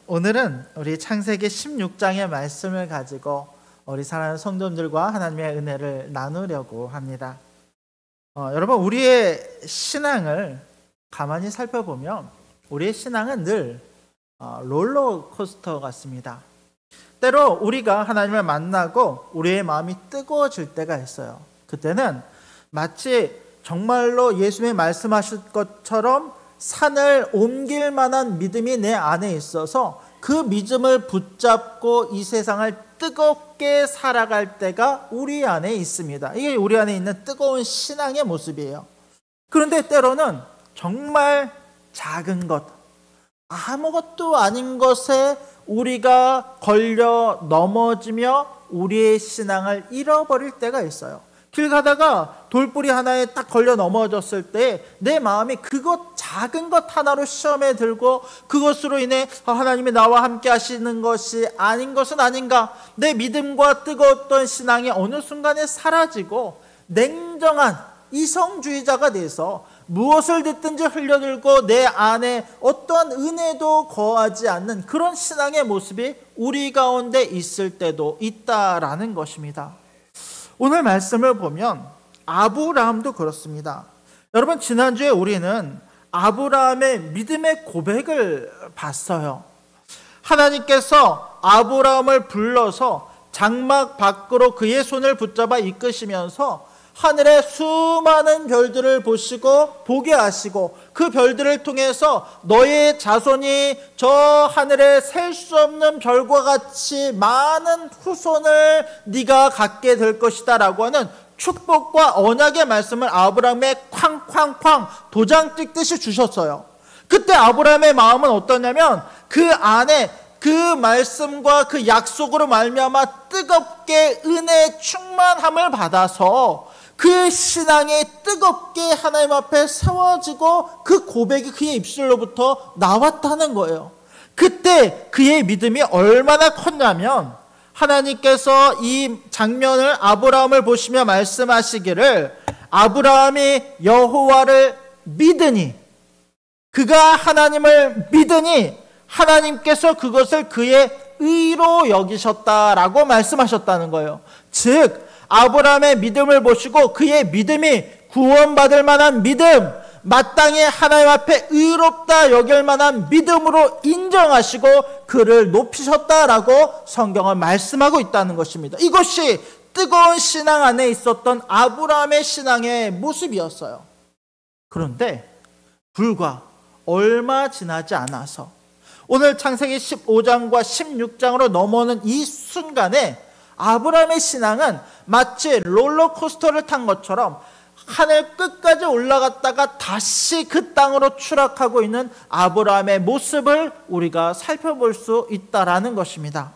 오늘은 우리 창세기 16장의 말씀을 가지고 우리 사랑하는 성도님들과 하나님의 은혜를 나누려고 합니다. 여러분, 우리의 신앙을 가만히 살펴보면 우리의 신앙은 늘 롤러코스터 같습니다. 때로 우리가 하나님을 만나고 우리의 마음이 뜨거워질 때가 있어요. 그때는 마치 정말로 예수님이 말씀하실 것처럼 산을 옮길 만한 믿음이 내 안에 있어서 그 믿음을 붙잡고 이 세상을 뜨겁게 살아갈 때가 우리 안에 있습니다. 이게 우리 안에 있는 뜨거운 신앙의 모습이에요. 그런데 때로는 정말 작은 것, 아무것도 아닌 것에 우리가 걸려 넘어지며 우리의 신앙을 잃어버릴 때가 있어요. 길 가다가 돌뿌리 하나에 딱 걸려 넘어졌을 때 내 마음이 그것 작은 것 하나로 시험에 들고 그것으로 인해 하나님이 나와 함께 하시는 것이 아닌 것은 아닌가, 내 믿음과 뜨거웠던 신앙이 어느 순간에 사라지고 냉정한 이성주의자가 돼서 무엇을 듣든지 흘려들고 내 안에 어떠한 은혜도 거하지 않는 그런 신앙의 모습이 우리 가운데 있을 때도 있다라는 것입니다. 오늘 말씀을 보면 아브라함도 그렇습니다. 여러분, 지난주에 우리는 아브라함의 믿음의 고백을 봤어요. 하나님께서 아브라함을 불러서 장막 밖으로 그의 손을 붙잡아 이끄시면서 하늘의 수많은 별들을 보시고 보게 하시고 그 별들을 통해서 너의 자손이 저 하늘에 셀 수 없는 별과 같이 많은 후손을 네가 갖게 될 것이다 라고 하는 축복과 언약의 말씀을 아브라함에 쾅쾅쾅 도장 찍듯이 주셨어요. 그때 아브라함의 마음은 어떠냐면 그 안에 그 말씀과 그 약속으로 말미암아 뜨겁게 은혜 충만함을 받아서 그 신앙이 뜨겁게 하나님 앞에 세워지고 그 고백이 그의 입술로부터 나왔다는 거예요. 그때 그의 믿음이 얼마나 컸냐면 하나님께서 이 장면을 아브라함을 보시며 말씀하시기를 아브라함이 여호와를 믿으니, 그가 하나님을 믿으니 하나님께서 그것을 그의 의로 여기셨다라고 말씀하셨다는 거예요. 즉 아브라함의 믿음을 보시고 그의 믿음이 구원받을 만한 믿음, 마땅히 하나님 앞에 의롭다 여길 만한 믿음으로 인정하시고 그를 높이셨다라고 성경은 말씀하고 있다는 것입니다. 이것이 뜨거운 신앙 안에 있었던 아브라함의 신앙의 모습이었어요. 그런데 불과 얼마 지나지 않아서 오늘 창세기 15장과 16장으로 넘어오는 이 순간에 아브라함의 신앙은 마치 롤러코스터를 탄 것처럼 하늘 끝까지 올라갔다가 다시 그 땅으로 추락하고 있는 아브라함의 모습을 우리가 살펴볼 수 있다라는 것입니다.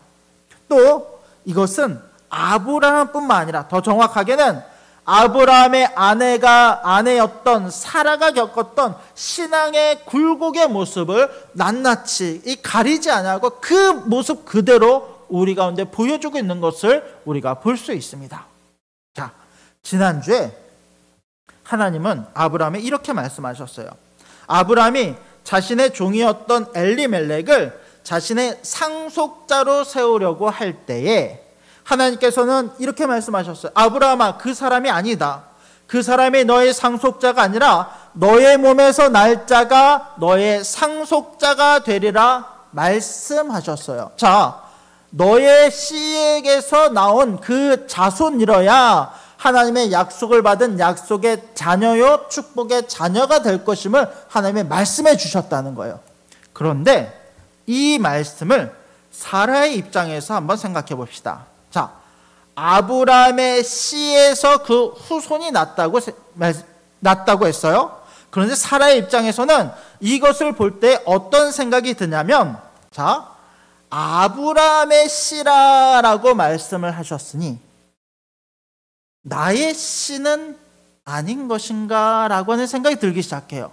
또 이것은 아브라함뿐만 아니라 더 정확하게는 아브라함의 아내였던 사라가 겪었던 신앙의 굴곡의 모습을 낱낱이 가리지 않고 그 모습 그대로 우리 가운데 보여주고 있는 것을 우리가 볼 수 있습니다. 자, 지난주에 하나님은 아브라함에 이렇게 말씀하셨어요. 아브라함이 자신의 종이었던 엘리멜렉을 자신의 상속자로 세우려고 할 때에 하나님께서는 이렇게 말씀하셨어요. 아브라함아, 그 사람이 아니다. 그 사람이 너의 상속자가 아니라 너의 몸에서 날 자가 너의 상속자가 되리라 말씀하셨어요. 자, 너의 씨에게서 나온 그 자손이러야 하나님의 약속을 받은 약속의 자녀요 축복의 자녀가 될 것임을 하나님이 말씀해 주셨다는 거예요. 그런데 이 말씀을 사라의 입장에서 한번 생각해 봅시다. 자, 아브라함의 씨에서 그 후손이 났다고 했어요. 그런데 사라의 입장에서는 이것을 볼 때 어떤 생각이 드냐면, 자, 아브라함의 씨라라고 말씀을 하셨으니 나의 씨는 아닌 것인가 라고 하는 생각이 들기 시작해요.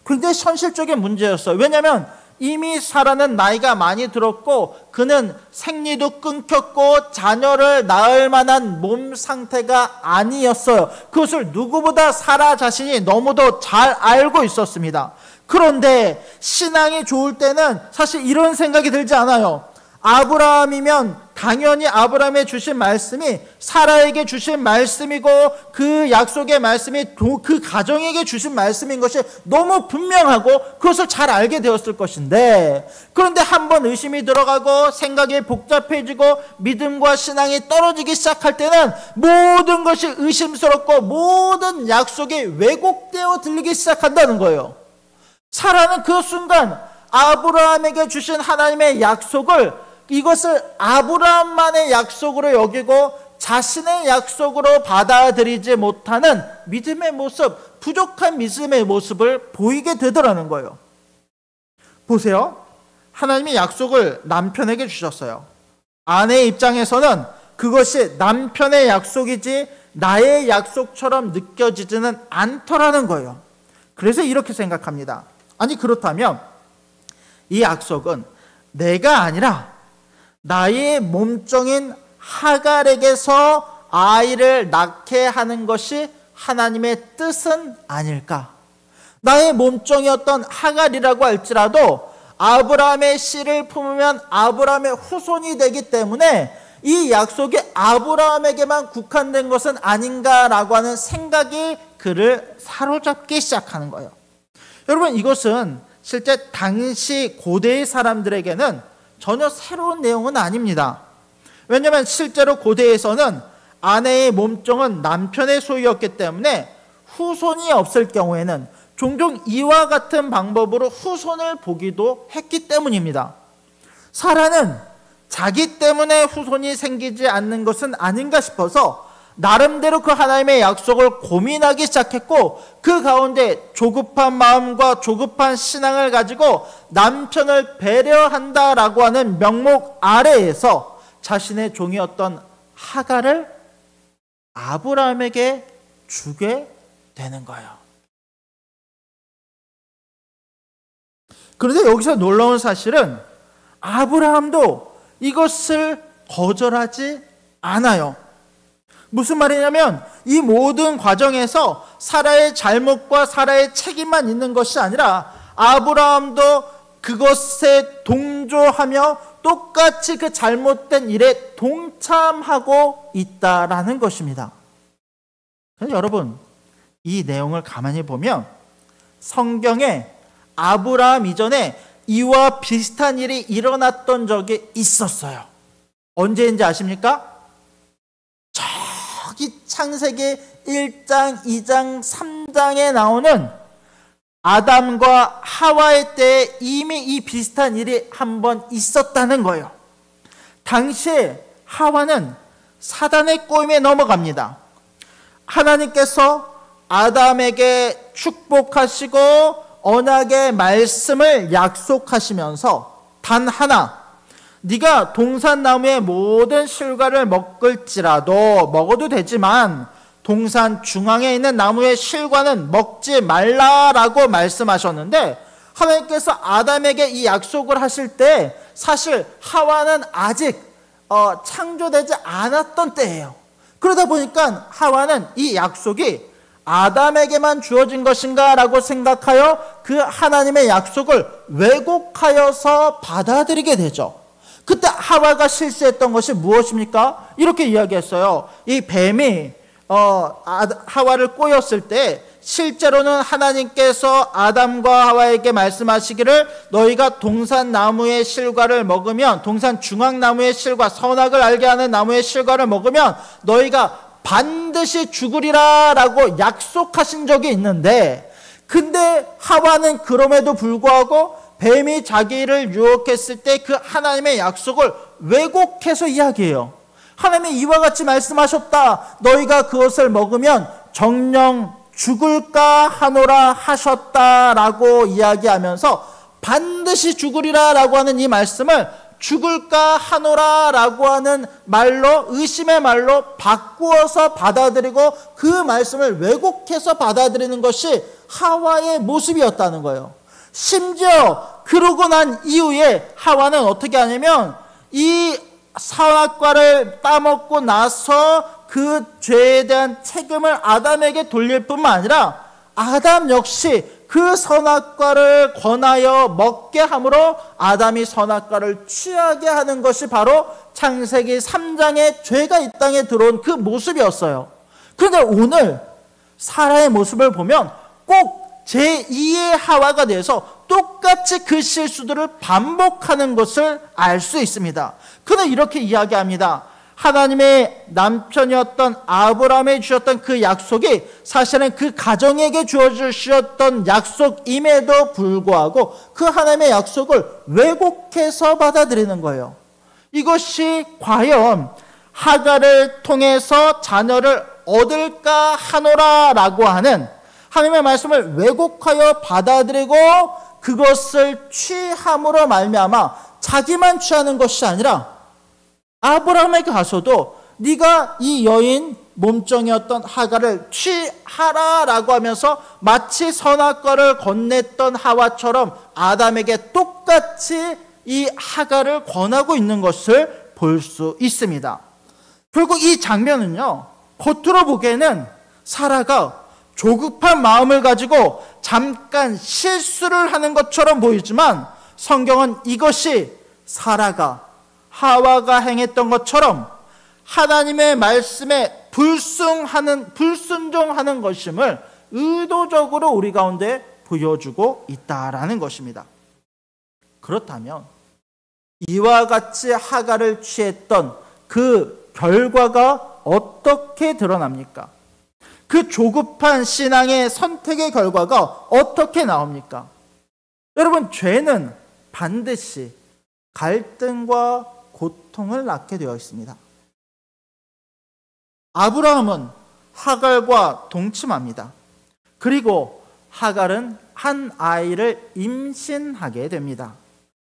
굉장히 현실적인 문제였어요. 왜냐하면 이미 사라는 나이가 많이 들었고 그는 생리도 끊겼고 자녀를 낳을 만한 몸 상태가 아니었어요. 그것을 누구보다 사라 자신이 너무도 잘 알고 있었습니다. 그런데 신앙이 좋을 때는 사실 이런 생각이 들지 않아요. 아브라함이면 당연히 아브라함에 주신 말씀이 사라에게 주신 말씀이고 그 약속의 말씀이 그 가정에게 주신 말씀인 것이 너무 분명하고 그것을 잘 알게 되었을 것인데, 그런데 한번 의심이 들어가고 생각이 복잡해지고 믿음과 신앙이 떨어지기 시작할 때는 모든 것이 의심스럽고 모든 약속이 왜곡되어 들리기 시작한다는 거예요. 사라는 그 순간 아브라함에게 주신 하나님의 약속을, 이것을 아브라함만의 약속으로 여기고 자신의 약속으로 받아들이지 못하는 믿음의 모습, 부족한 믿음의 모습을 보이게 되더라는 거예요. 보세요. 하나님이 약속을 남편에게 주셨어요. 아내의 입장에서는 그것이 남편의 약속이지 나의 약속처럼 느껴지지는 않더라는 거예요. 그래서 이렇게 생각합니다. 아니, 그렇다면 이 약속은 내가 아니라 나의 몸종인 하갈에게서 아이를 낳게 하는 것이 하나님의 뜻은 아닐까? 나의 몸종이었던 하갈이라고 할지라도 아브라함의 씨를 품으면 아브라함의 후손이 되기 때문에 이 약속이 아브라함에게만 국한된 것은 아닌가라고 하는 생각이 그를 사로잡기 시작하는 거예요. 여러분, 이것은 실제 당시 고대의 사람들에게는 전혀 새로운 내용은 아닙니다. 왜냐하면 실제로 고대에서는 아내의 몸종은 남편의 소유였기 때문에 후손이 없을 경우에는 종종 이와 같은 방법으로 후손을 보기도 했기 때문입니다. 사라는 자기 때문에 후손이 생기지 않는 것은 아닌가 싶어서 나름대로 그 하나님의 약속을 고민하기 시작했고, 그 가운데 조급한 마음과 조급한 신앙을 가지고 남편을 배려한다라고 하는 명목 아래에서 자신의 종이었던 하갈을 아브라함에게 주게 되는 거예요. 그런데 여기서 놀라운 사실은 아브라함도 이것을 거절하지 않아요. 무슨 말이냐면 이 모든 과정에서 사라의 잘못과 사라의 책임만 있는 것이 아니라 아브라함도 그것에 동조하며 똑같이 그 잘못된 일에 동참하고 있다라는 것입니다. 여러분, 이 내용을 가만히 보면 성경에 아브라함 이전에 이와 비슷한 일이 일어났던 적이 있었어요. 언제인지 아십니까? 저기 창세기 1장, 2장, 3장에 나오는 아담과 하와의 때에 이미 이 비슷한 일이 한번 있었다는 거예요. 당시에 하와는 사단의 꼬임에 넘어갑니다. 하나님께서 아담에게 축복하시고 언약의 말씀을 약속하시면서 단 하나, 네가 동산나무의 모든 실과를 먹을지라도 먹어도 되지만 동산 중앙에 있는 나무의 실과는 먹지 말라라고 말씀하셨는데, 하나님께서 아담에게 이 약속을 하실 때 사실 하와는 아직 창조되지 않았던 때예요. 그러다 보니까 하와는 이 약속이 아담에게만 주어진 것인가 라고 생각하여 그 하나님의 약속을 왜곡하여서 받아들이게 되죠. 그때 하와가 실수했던 것이 무엇입니까? 이렇게 이야기했어요. 이 뱀이 하와를 꼬였을 때 실제로는 하나님께서 아담과 하와에게 말씀하시기를 너희가 동산 나무의 실과를 먹으면, 동산 중앙나무의 실과, 선악을 알게 하는 나무의 실과를 먹으면 너희가 반드시 죽으리라 라고 약속하신 적이 있는데, 근데 하와는 그럼에도 불구하고 뱀이 자기를 유혹했을 때 그 하나님의 약속을 왜곡해서 이야기해요. 하나님이 이와 같이 말씀하셨다. 너희가 그것을 먹으면 정령 죽을까 하노라 하셨다라고 이야기하면서 반드시 죽으리라 라고 하는 이 말씀을 죽을까 하노라 라고 하는 말로, 의심의 말로 바꾸어서 받아들이고 그 말씀을 왜곡해서 받아들이는 것이 하와의 모습이었다는 거예요. 심지어 그러고 난 이후에 하와는 어떻게 하냐면 이 선악과를 따먹고 나서 그 죄에 대한 책임을 아담에게 돌릴 뿐만 아니라 아담 역시 그 선악과를 권하여 먹게 함으로 아담이 선악과를 취하게 하는 것이 바로 창세기 3장에 죄가 이 땅에 들어온 그 모습이었어요. 그런데 오늘 사라의 모습을 보면 꼭 제2의 하와가 돼서 똑같이 그 실수들을 반복하는 것을 알 수 있습니다. 그는 이렇게 이야기합니다. 하나님의 남편이었던 아브라함에 주셨던 그 약속이 사실은 그 가정에게 주어주셨던 약속임에도 불구하고 그 하나님의 약속을 왜곡해서 받아들이는 거예요. 이것이 과연 하갈을 통해서 자녀를 얻을까 하노라라고 하는 하나님의 말씀을 왜곡하여 받아들이고 그것을 취함으로 말미암아 자기만 취하는 것이 아니라 아브라함에게 가서도 네가 이 여인 몸종이었던 하갈을 취하라라고 하면서 마치 선악과를 건넸던 하와처럼 아담에게 똑같이 이 하갈을 권하고 있는 것을 볼 수 있습니다. 결국 이 장면은요, 겉으로 보기에는 사라가 조급한 마음을 가지고 잠깐 실수를 하는 것처럼 보이지만 성경은 이것이 사라가 하와가 행했던 것처럼 하나님의 말씀에 불순종하는 것임을 의도적으로 우리 가운데 보여주고 있다라는 것입니다. 그렇다면 이와 같이 하갈을 취했던 그 결과가 어떻게 드러납니까? 그 조급한 신앙의 선택의 결과가 어떻게 나옵니까? 여러분, 죄는 반드시 갈등과 고통을 낳게 되어 있습니다. 아브라함은 하갈과 동침합니다. 그리고 하갈은 한 아이를 임신하게 됩니다.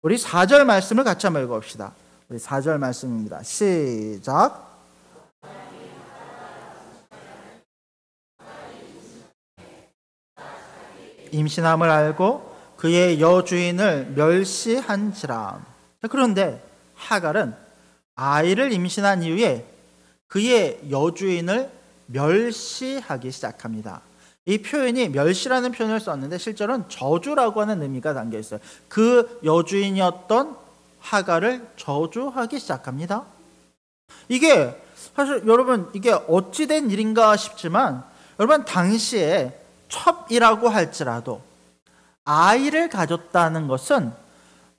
우리 4절 말씀을 같이 한번 읽어봅시다. 우리 4절 말씀입니다. 시작. 임신함을 알고 그의 여주인을 멸시한지라. 그런데 하갈은 아이를 임신한 이후에 그의 여주인을 멸시하기 시작합니다. 이 표현이 멸시라는 표현을 썼는데 실제로는 저주라고 하는 의미가 담겨 있어요. 그 여주인이었던 하갈을 저주하기 시작합니다. 이게 사실 여러분, 이게 어찌된 일인가 싶지만 여러분, 당시에 첩이라고 할지라도 아이를 가졌다는 것은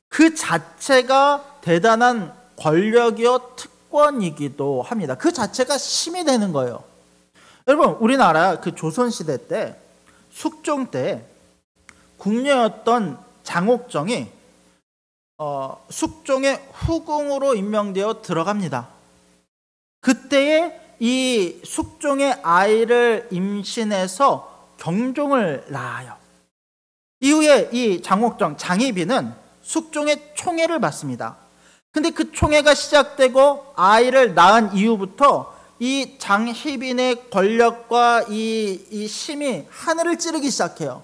그 자체가 대단한 권력이요 특권이기도 합니다. 그 자체가 힘이 되는 거예요. 여러분, 우리나라 그 조선시대 때 숙종 때 궁녀였던 장옥정이 숙종의 후궁으로 임명되어 들어갑니다. 그때에 이 숙종의 아이를 임신해서 경종을 낳아요. 이후에 이 장옥정, 장희빈은 숙종의 총애를 받습니다. 근데 그 총애가 시작되고 아이를 낳은 이후부터 이 장희빈의 권력과 이 힘이 하늘을 찌르기 시작해요.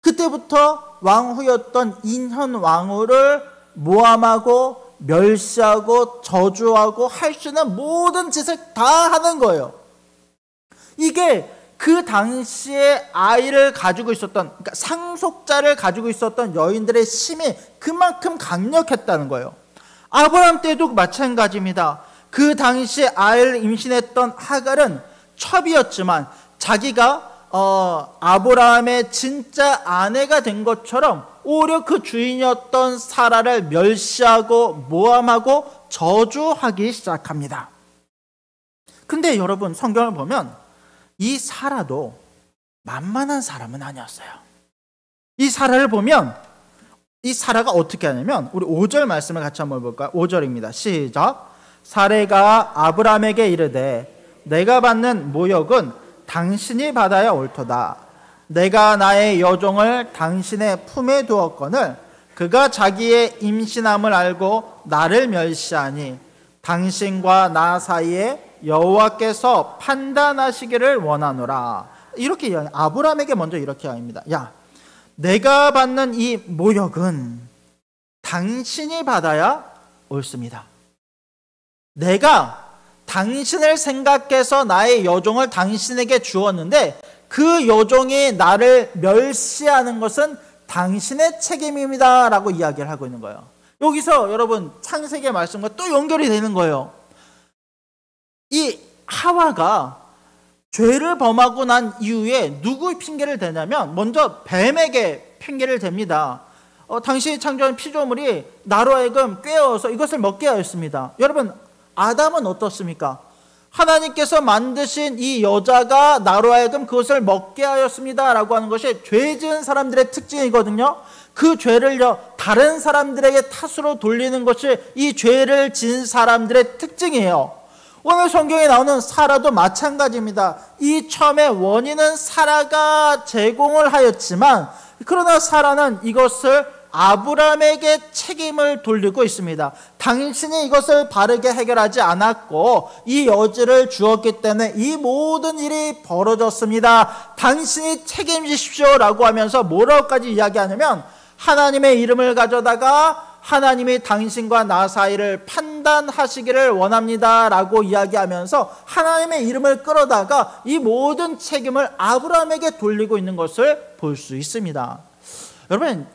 그때부터 왕후였던 인현왕후를 모함하고 멸시하고 저주하고 할 수 있는 모든 짓을 다 하는 거예요. 이게 그 당시에 아이를 가지고 있었던, 그러니까 상속자를 가지고 있었던 여인들의 힘이 그만큼 강력했다는 거예요. 아브라함 때도 마찬가지입니다. 그 당시에 아이를 임신했던 하갈은 첩이었지만 자기가 아브라함의 진짜 아내가 된 것처럼 오히려 그 주인이었던 사라를 멸시하고 모함하고 저주하기 시작합니다. 근데 여러분, 성경을 보면 이 사라도 만만한 사람은 아니었어요. 이 사라를 보면 이 사라가 어떻게 하냐면 우리 5절 말씀을 같이 한번 볼까요? 5절입니다. 시작. 사레가 아브라함에게 이르되 내가 받는 모욕은 당신이 받아야 옳도다. 내가 나의 여종을 당신의 품에 두었거늘 그가 자기의 임신함을 알고 나를 멸시하니 당신과 나 사이에 여호와께서 판단하시기를 원하노라. 이렇게 아브라함에게 먼저 이렇게 합니다. 야, 내가 받는 이 모욕은 당신이 받아야 옳습니다. 내가 당신을 생각해서 나의 여종을 당신에게 주었는데 그 여종이 나를 멸시하는 것은 당신의 책임입니다 라고 이야기를 하고 있는 거예요. 여기서 여러분 창세기의 말씀과 또 연결이 되는 거예요. 이 하와가 죄를 범하고 난 이후에 누구 핑계를 대냐면 먼저 뱀에게 핑계를 댑니다. 당신이 창조한 피조물이 나로 하여금 꾀어서 이것을 먹게 하였습니다. 여러분 아담은 어떻습니까? 하나님께서 만드신 이 여자가 나로 하여금 그것을 먹게 하였습니다 라고 하는 것이 죄 지은 사람들의 특징이거든요. 그 죄를 다른 사람들에게 탓으로 돌리는 것이 이 죄를 지은 사람들의 특징이에요. 오늘 성경에 나오는 사라도 마찬가지입니다. 이 처음에 원인은 사라가 제공을 하였지만 그러나 사라는 이것을 아브라함에게 책임을 돌리고 있습니다. 당신이 이것을 바르게 해결하지 않았고 이 여지를 주었기 때문에 이 모든 일이 벌어졌습니다. 당신이 책임지십시오 라고 하면서 뭐라고까지 이야기하냐면 하나님의 이름을 가져다가 하나님이 당신과 나 사이를 판단하시기를 원합니다 라고 이야기하면서 하나님의 이름을 끌어다가 이 모든 책임을 아브라함에게 돌리고 있는 것을 볼 수 있습니다. 여러분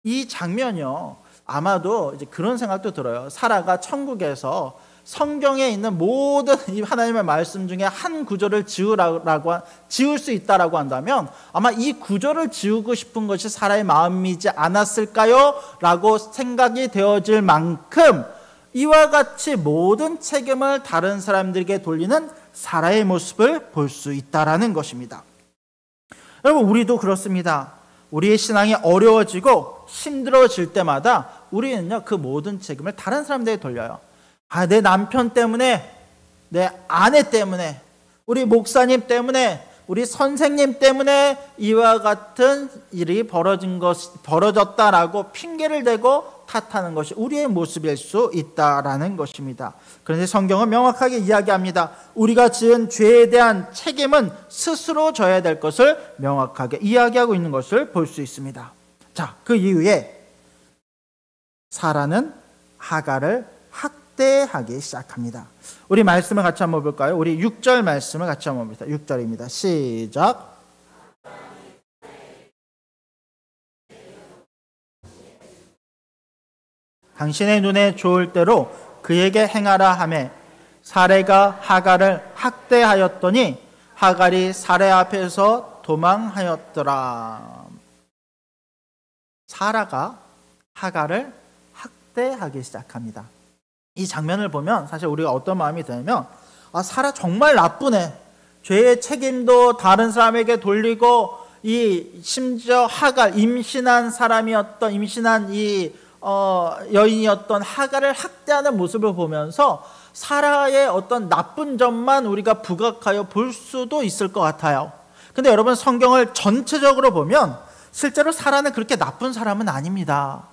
이 장면이요 아마도 이제 그런 생각도 들어요. 사라가 천국에서 성경에 있는 모든 이 하나님의 말씀 중에 한 구절을 지울 수 있다라고 한다면 아마 이 구절을 지우고 싶은 것이 사라의 마음이지 않았을까요? 라고 생각이 되어질 만큼 이와 같이 모든 책임을 다른 사람들에게 돌리는 사라의 모습을 볼 수 있다라는 것입니다. 여러분 우리도 그렇습니다. 우리의 신앙이 어려워지고 힘들어질 때마다 우리는요 그 모든 책임을 다른 사람들에게 돌려요. 내 남편 때문에, 내 아내 때문에, 우리 목사님 때문에, 우리 선생님 때문에 이와 같은 일이 벌어졌다라고 핑계를 대고 탓하는 것이 우리의 모습일 수 있다라는 것입니다. 그런데 성경은 명확하게 이야기합니다. 우리가 지은 죄에 대한 책임은 스스로 져야 될 것을 명확하게 이야기하고 있는 것을 볼 수 있습니다. 자, 그 이후에 사라는 하갈을 학대하기 시작합니다. 우리 말씀을 같이 한번 볼까요? 우리 6절 말씀을 같이 한번 봅니다. 6절입니다. 시작. 당신의 눈에 좋을 대로 그에게 행하라 하매 사레가 하갈을 학대하였더니 하갈이 사레 앞에서 도망하였더라. 사라가 하갈을 학대하기 시작합니다. 이 장면을 보면 사실 우리가 어떤 마음이 드냐면 사라 정말 나쁘네. 죄의 책임도 다른 사람에게 돌리고 심지어 하갈 임신한 여인이었던 하갈을 학대하는 모습을 보면서 사라의 어떤 나쁜 점만 우리가 부각하여 볼 수도 있을 것 같아요. 근데 여러분 성경을 전체적으로 보면 실제로 사라는 그렇게 나쁜 사람은 아닙니다.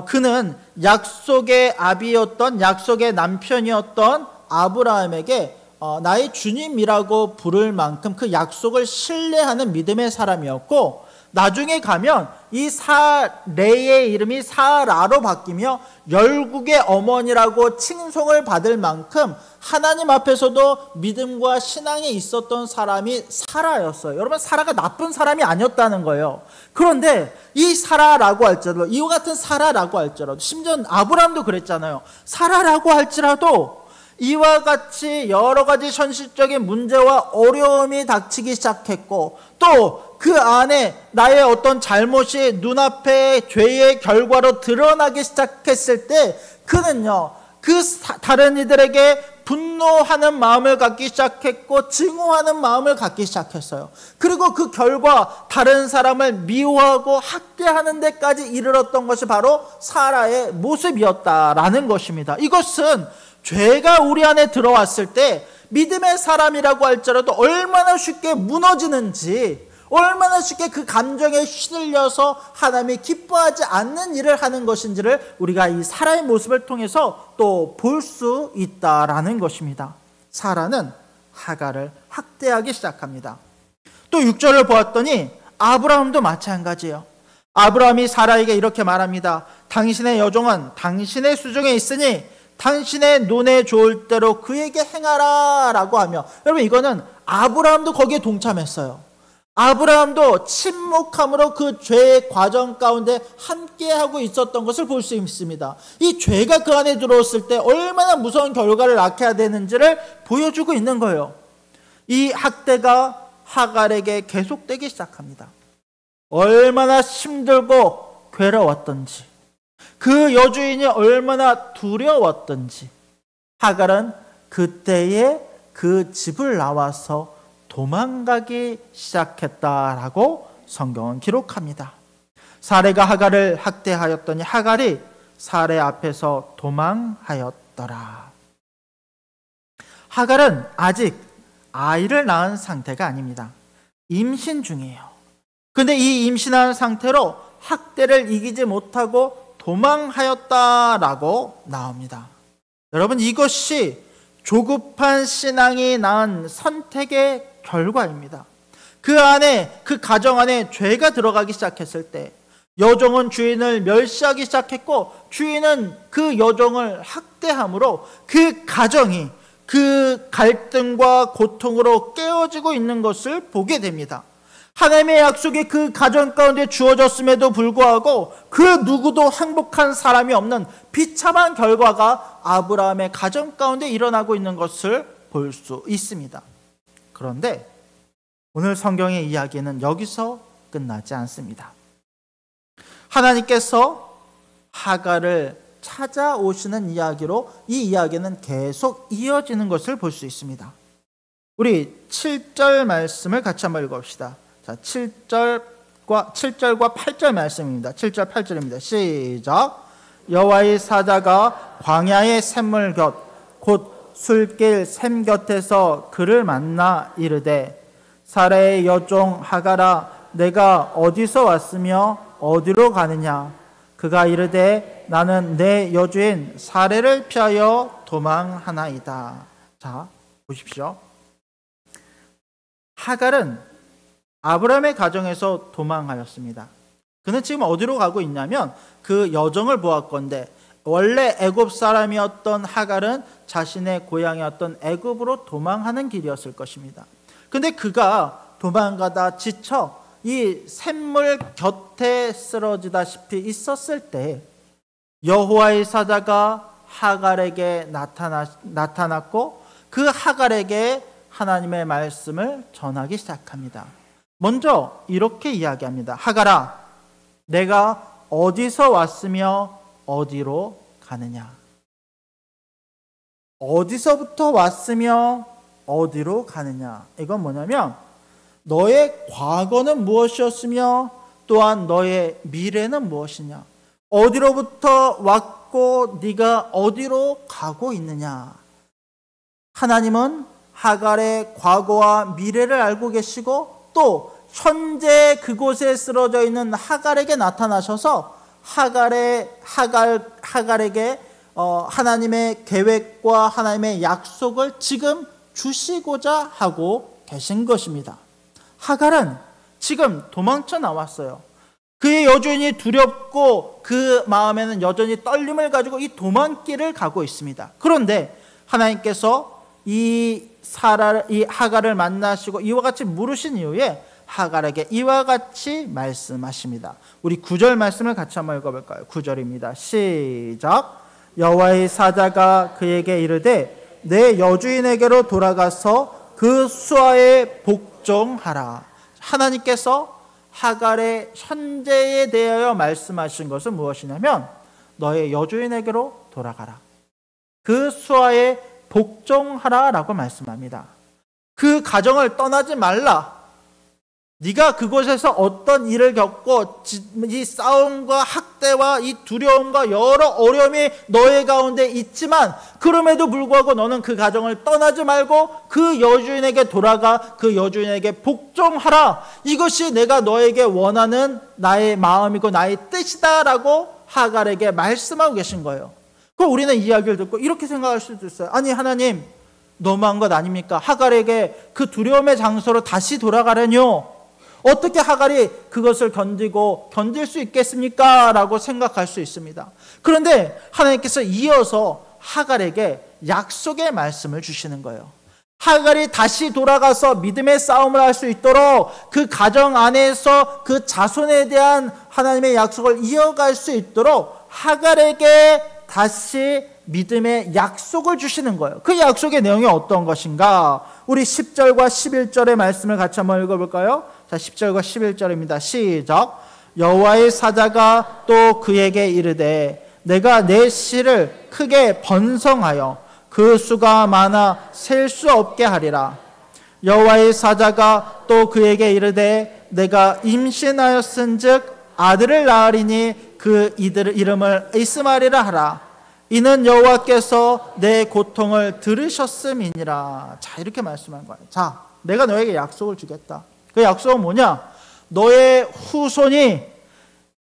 그는 약속의 아비였던 약속의 남편이었던 아브라함에게 나의 주님이라고 부를 만큼 그 약속을 신뢰하는 믿음의 사람이었고 나중에 가면 이 사레의 이름이 사라로 바뀌며 열국의 어머니라고 칭송을 받을 만큼 하나님 앞에서도 믿음과 신앙이 있었던 사람이 사라였어요. 여러분 사라가 나쁜 사람이 아니었다는 거예요. 그런데 이 사라라고 할지라도 이와 같은 사라라고 할지라도 심지어 아브라함도 그랬잖아요. 사라라고 할지라도 이와 같이 여러 가지 현실적인 문제와 어려움이 닥치기 시작했고 또 그 안에 나의 어떤 잘못이 눈앞에 죄의 결과로 드러나기 시작했을 때 그는요 다른 이들에게 분노하는 마음을 갖기 시작했고 증오하는 마음을 갖기 시작했어요. 그리고 그 결과 다른 사람을 미워하고 학대하는 데까지 이르렀던 것이 바로 사라의 모습이었다라는 것입니다. 이것은 죄가 우리 안에 들어왔을 때 믿음의 사람이라고 할지라도 얼마나 쉽게 무너지는지 얼마나 쉽게 그 감정에 휘둘려서 하나님이 기뻐하지 않는 일을 하는 것인지를 우리가 이 사라의 모습을 통해서 또 볼 수 있다라는 것입니다. 사라는 하갈을 학대하기 시작합니다. 또 6절을 보았더니 아브라함도 마찬가지예요. 아브라함이 사라에게 이렇게 말합니다. 당신의 여종은 당신의 수중에 있으니 당신의 눈에 좋을 대로 그에게 행하라 라고 하며 여러분 이거는 아브라함도 거기에 동참했어요. 아브라함도 침묵함으로 그 죄의 과정 가운데 함께하고 있었던 것을 볼 수 있습니다. 이 죄가 그 안에 들어왔을 때 얼마나 무서운 결과를 낳게 해야 되는지를 보여주고 있는 거예요. 이 학대가 하갈에게 계속되기 시작합니다. 얼마나 힘들고 괴로웠던지, 그 여주인이 얼마나 두려웠던지, 하갈은 그때에 그 집을 나와서 도망가기 시작했다라고 성경은 기록합니다. 사레가 하갈을 학대하였더니 하갈이 사레 앞에서 도망하였더라. 하갈은 아직 아이를 낳은 상태가 아닙니다. 임신 중이에요. 근데 이 임신한 상태로 학대를 이기지 못하고 도망하였다라고 나옵니다. 여러분, 이것이 조급한 신앙이 낳은 선택의 결과입니다. 그 안에, 그 가정 안에 죄가 들어가기 시작했을 때 여종은 주인을 멸시하기 시작했고, 주인은 그 여종을 학대함으로 그 가정이 그 갈등과 고통으로 깨어지고 있는 것을 보게 됩니다. 하나님의 약속이 그 가정 가운데 주어졌음에도 불구하고 그 누구도 행복한 사람이 없는 비참한 결과가 아브라함의 가정 가운데 일어나고 있는 것을 볼 수 있습니다. 그런데 오늘 성경의 이야기는 여기서 끝나지 않습니다. 하나님께서 하갈을 찾아오시는 이야기로 이 이야기는 계속 이어지는 것을 볼 수 있습니다. 우리 7절 말씀을 같이 한번 읽어봅시다. 자, 7절과 8절 말씀입니다. 7절 8절입니다. 시작. 여호와의 사자가 광야의 샘물 곧 술길 샘 곁에서 그를 만나 이르되 사레의 여종 하갈아 내가 어디서 왔으며 어디로 가느냐. 그가 이르되 나는 내 여주인 사레를 피하여 도망하나이다. 자, 보십시오. 하갈은 아브라함의 가정에서 도망하였습니다. 그는 지금 어디로 가고 있냐면 그 여정을 보았건대 원래 애굽 사람이었던 하갈은 자신의 고향이었던 애굽으로 도망하는 길이었을 것입니다. 근데 그가 도망가다 지쳐 이 샘물 곁에 쓰러지다시피 있었을 때 여호와의 사자가 하갈에게 나타났고 그 하갈에게 하나님의 말씀을 전하기 시작합니다. 먼저 이렇게 이야기합니다. 하갈아, 내가 어디서 왔으며 어디로 가느냐. 어디서부터 왔으며 어디로 가느냐. 이건 뭐냐면 너의 과거는 무엇이었으며 또한 너의 미래는 무엇이냐. 어디로부터 왔고 네가 어디로 가고 있느냐. 하나님은 하갈의 과거와 미래를 알고 계시고 또 현재 그곳에 쓰러져 있는 하갈에게 나타나셔서 하갈에게 하나님의 계획과 하나님의 약속을 지금 주시고자 하고 계신 것입니다. 하갈은 지금 도망쳐 나왔어요. 그의 여주인이 두렵고 그 마음에는 여전히 떨림을 가지고 이 도망길을 가고 있습니다. 그런데 하나님께서 이 하갈을 만나시고 이와 같이 물으신 이후에 하갈에게 이와 같이 말씀하십니다. 우리 9절 말씀을 같이 한번 읽어볼까요? 9절입니다. 시작. 여호와의 사자가 그에게 이르되 내 여주인에게로 돌아가서 그 수하에 복종하라. 하나님께서 하갈의 현재에 대하여 말씀하신 것은 무엇이냐면 너의 여주인에게로 돌아가라. 그 수하에 복종하라 라고 말씀합니다. 그 가정을 떠나지 말라. 네가 그곳에서 어떤 일을 겪고 이 싸움과 학대와 이 두려움과 여러 어려움이 너의 가운데 있지만 그럼에도 불구하고 너는 그 가정을 떠나지 말고 그 여주인에게 돌아가 그 여주인에게 복종하라. 이것이 내가 너에게 원하는 나의 마음이고 나의 뜻이다 라고 하갈에게 말씀하고 계신 거예요. 그럼 우리는 이 이야기를 듣고 이렇게 생각할 수도 있어요. 아니 하나님 너무한 것 아닙니까? 하갈에게 그 두려움의 장소로 다시 돌아가려뇨. 어떻게 하갈이 그것을 견딜 수 있겠습니까? 라고 생각할 수 있습니다. 그런데 하나님께서 이어서 하갈에게 약속의 말씀을 주시는 거예요. 하갈이 다시 돌아가서 믿음의 싸움을 할 수 있도록 그 가정 안에서 그 자손에 대한 하나님의 약속을 이어갈 수 있도록 하갈에게 다시 믿음의 약속을 주시는 거예요. 그 약속의 내용이 어떤 것인가? 우리 10절과 11절의 말씀을 같이 한번 읽어볼까요? 자, 10절과 11절입니다. 시작. 여호와의 사자가 또 그에게 이르되 내가 내 씨를 크게 번성하여 그 수가 많아 셀 수 없게 하리라. 여호와의 사자가 또 그에게 이르되 내가 임신하였은즉 아들을 낳으리니 그 이름을 이스마엘이라 하라. 이는 여호와께서 내 고통을 들으셨음이니라. 자, 이렇게 말씀한 거예요. 자, 내가 너에게 약속을 주겠다. 그 약속은 뭐냐? 너의 후손이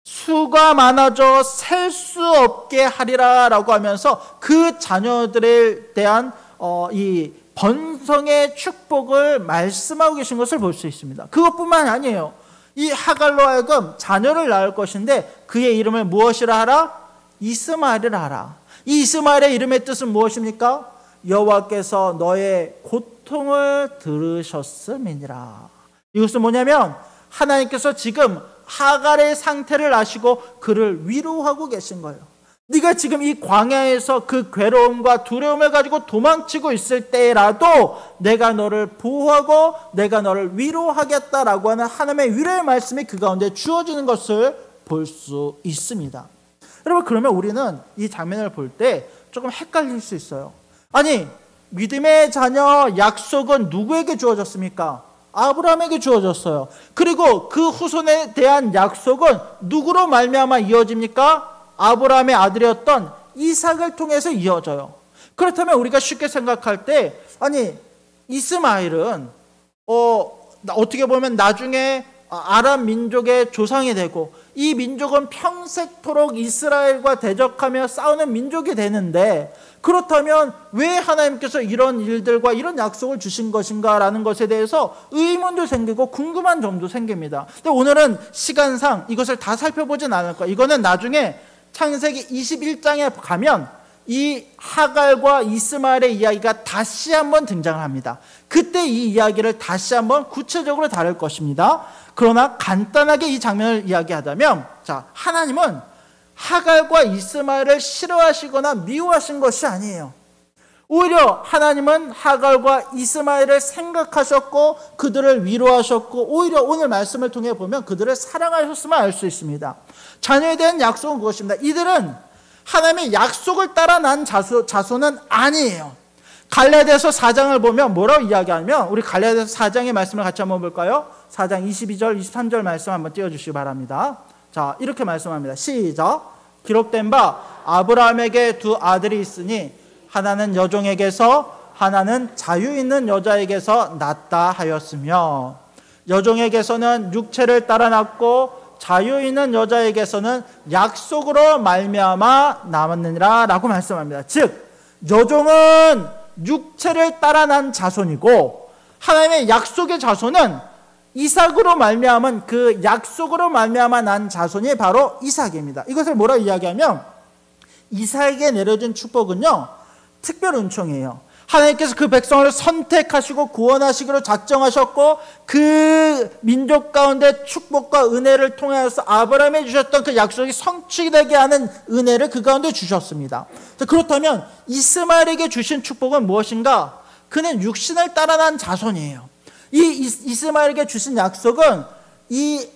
수가 많아져 셀 수 없게 하리라 라고 하면서 그 자녀들에 대한 이 번성의 축복을 말씀하고 계신 것을 볼 수 있습니다. 그것뿐만 아니에요. 이 하갈로 하여금 자녀를 낳을 것인데 그의 이름을 무엇이라 하라? 이스마엘이라 하라. 이 이스마엘의 이름의 뜻은 무엇입니까? 여호와께서 너의 고통을 들으셨음이니라. 이것은 뭐냐면 하나님께서 지금 하갈의 상태를 아시고 그를 위로하고 계신 거예요. 네가 지금 이 광야에서 그 괴로움과 두려움을 가지고 도망치고 있을 때라도 내가 너를 보호하고 내가 너를 위로하겠다라고 하는 하나님의 위로의 말씀이 그 가운데 주어지는 것을 볼 수 있습니다. 여러분, 그러면 우리는 이 장면을 볼 때 조금 헷갈릴 수 있어요. 아니, 믿음의 자녀 약속은 누구에게 주어졌습니까? 아브라함에게 주어졌어요. 그리고 그 후손에 대한 약속은 누구로 말미암아 이어집니까? 아브라함의 아들이었던 이삭을 통해서 이어져요. 그렇다면 우리가 쉽게 생각할 때 아니 이스마엘은 어떻게 보면 나중에 아람 민족의 조상이 되고 이 민족은 평생토록 이스라엘과 대적하며 싸우는 민족이 되는데 그렇다면 왜 하나님께서 이런 일들과 이런 약속을 주신 것인가 라는 것에 대해서 의문도 생기고 궁금한 점도 생깁니다. 근데 오늘은 시간상 이것을 다 살펴보진 않을 거예요. 이거는 나중에 창세기 21장에 가면 이 하갈과 이스마엘의 이야기가 다시 한번 등장합니다. 그때 이 이야기를 다시 한번 구체적으로 다룰 것입니다. 그러나 간단하게 이 장면을 이야기하자면, 자, 하나님은 하갈과 이스마엘을 싫어하시거나 미워하신 것이 아니에요. 오히려 하나님은 하갈과 이스마엘을 생각하셨고 그들을 위로하셨고 오히려 오늘 말씀을 통해 보면 그들을 사랑하셨음을 알 수 있습니다. 자녀에 대한 약속은 그것입니다. 이들은 하나님의 약속을 따라 난 자손은 아니에요. 갈라디아서 4장을 보면 뭐라고 이야기하냐면, 우리 갈라디아서 4장의 말씀을 같이 한번 볼까요? 4장 22절 23절 말씀 한번 띄워주시기 바랍니다. 자, 이렇게 말씀합니다. 시작. 기록된 바 아브라함에게 두 아들이 있으니 하나는 여종에게서 하나는 자유 있는 여자에게서 낳았다 하였으며 여종에게서는 육체를 따라 낳고 자유 있는 여자에게서는 약속으로 말미암아 남았느니라 라고 말씀합니다. 즉 여종은 육체를 따라 난 자손이고 하나님의 약속의 자손은 이삭으로 말미암은 그 약속으로 말미암아 난 자손이 바로 이삭입니다. 이것을 뭐라 이야기하면 이삭에게 내려준 축복은요 특별 은총이에요. 하나님께서 그 백성을 선택하시고 구원하시기로 작정하셨고 그 민족 가운데 축복과 은혜를 통하여서 아브라함에 주셨던 그 약속이 성취되게 하는 은혜를 그 가운데 주셨습니다. 그렇다면 이스마엘에게 주신 축복은 무엇인가? 그는 육신을 따라 난 자손이에요. 이 이스마엘에게 주신 약속은 이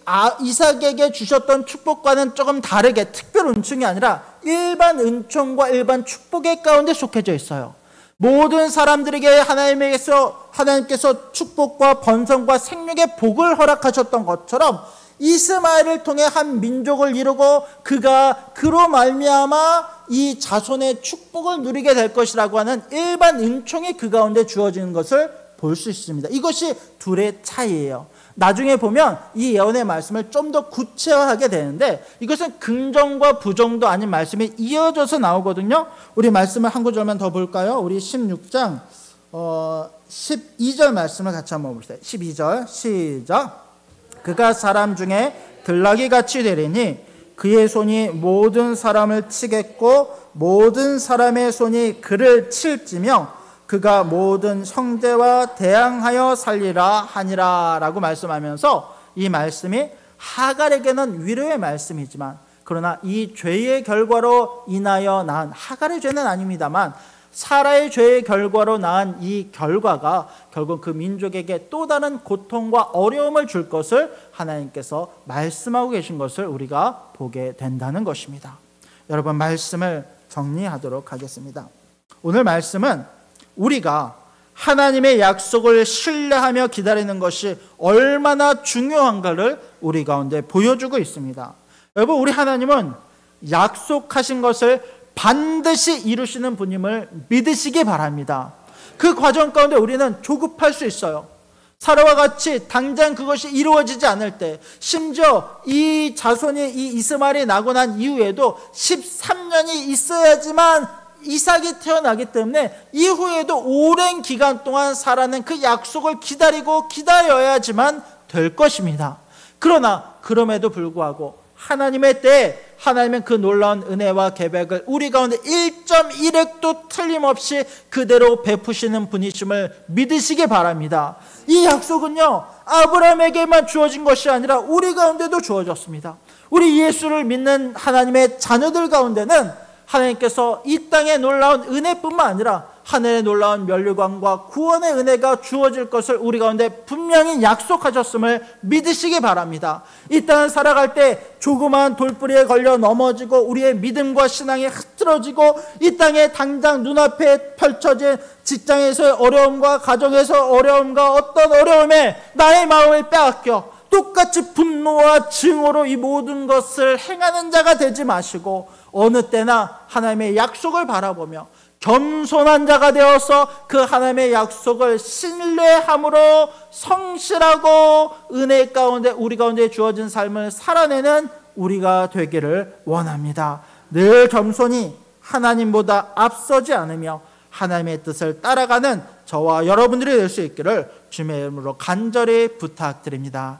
이삭에게 주셨던 축복과는 조금 다르게 특별 은총이 아니라 일반 은총과 일반 축복의 가운데 속해져 있어요. 모든 사람들에게 하나님께서 축복과 번성과 생육의 복을 허락하셨던 것처럼 이스마엘을 통해 한 민족을 이루고 그가 그로 말미암아 이 자손의 축복을 누리게 될 것이라고 하는 일반 은총이 그 가운데 주어지는 것을 볼 수 있습니다. 이것이 둘의 차이예요. 나중에 보면 이 예언의 말씀을 좀 더 구체화하게 되는데 이것은 긍정과 부정도 아닌 말씀이 이어져서 나오거든요. 우리 말씀을 한 구절만 더 볼까요? 우리 16장 12절 말씀을 같이 한번 볼게요. 12절 시작. 그가 사람 중에 들나귀같이 되리니 그의 손이 모든 사람을 치겠고 모든 사람의 손이 그를 칠지며 그가 모든 형제와 대항하여 살리라 하니라 라고 말씀하면서 이 말씀이 하갈에게는 위로의 말씀이지만 그러나 이 죄의 결과로 인하여 낳은, 하갈의 죄는 아닙니다만 사라의 죄의 결과로 낳은 이 결과가 결국 그 민족에게 또 다른 고통과 어려움을 줄 것을 하나님께서 말씀하고 계신 것을 우리가 보게 된다는 것입니다. 여러분, 말씀을 정리하도록 하겠습니다. 오늘 말씀은 우리가 하나님의 약속을 신뢰하며 기다리는 것이 얼마나 중요한가를 우리 가운데 보여주고 있습니다. 여러분, 우리 하나님은 약속하신 것을 반드시 이루시는 분임을 믿으시기 바랍니다. 그 과정 가운데 우리는 조급할 수 있어요. 사라와 같이 당장 그것이 이루어지지 않을 때, 심지어 이 자손이, 이 이스마엘이 나고 난 이후에도 13년이 있어야지만 이삭이 태어나기 때문에 이후에도 오랜 기간 동안 사라는 그 약속을 기다려야지만 될 것입니다. 그러나 그럼에도 불구하고 하나님의 때에 하나님은 그 놀라운 은혜와 계획을 우리 가운데 1.1획도 틀림없이 그대로 베푸시는 분이심을 믿으시기 바랍니다. 이 약속은요, 아브라함에게만 주어진 것이 아니라 우리 가운데도 주어졌습니다. 우리 예수를 믿는 하나님의 자녀들 가운데는 하나님께서 이 땅의 놀라운 은혜뿐만 아니라 하늘의 놀라운 면류관과 구원의 은혜가 주어질 것을 우리 가운데 분명히 약속하셨음을 믿으시기 바랍니다. 이 땅을 살아갈 때 조그마한 돌뿌리에 걸려 넘어지고 우리의 믿음과 신앙이 흐트러지고 이 땅에 당장 눈앞에 펼쳐진 직장에서의 어려움과 가정에서의 어려움과 어떤 어려움에 나의 마음을 빼앗겨 똑같이 분노와 증오로 이 모든 것을 행하는 자가 되지 마시고 어느 때나 하나님의 약속을 바라보며 겸손한 자가 되어서 그 하나님의 약속을 신뢰함으로 성실하고 은혜 가운데 우리 가운데 주어진 삶을 살아내는 우리가 되기를 원합니다. 늘 겸손히 하나님보다 앞서지 않으며 하나님의 뜻을 따라가는 저와 여러분들이 될 수 있기를 주님의 이름으로 간절히 부탁드립니다.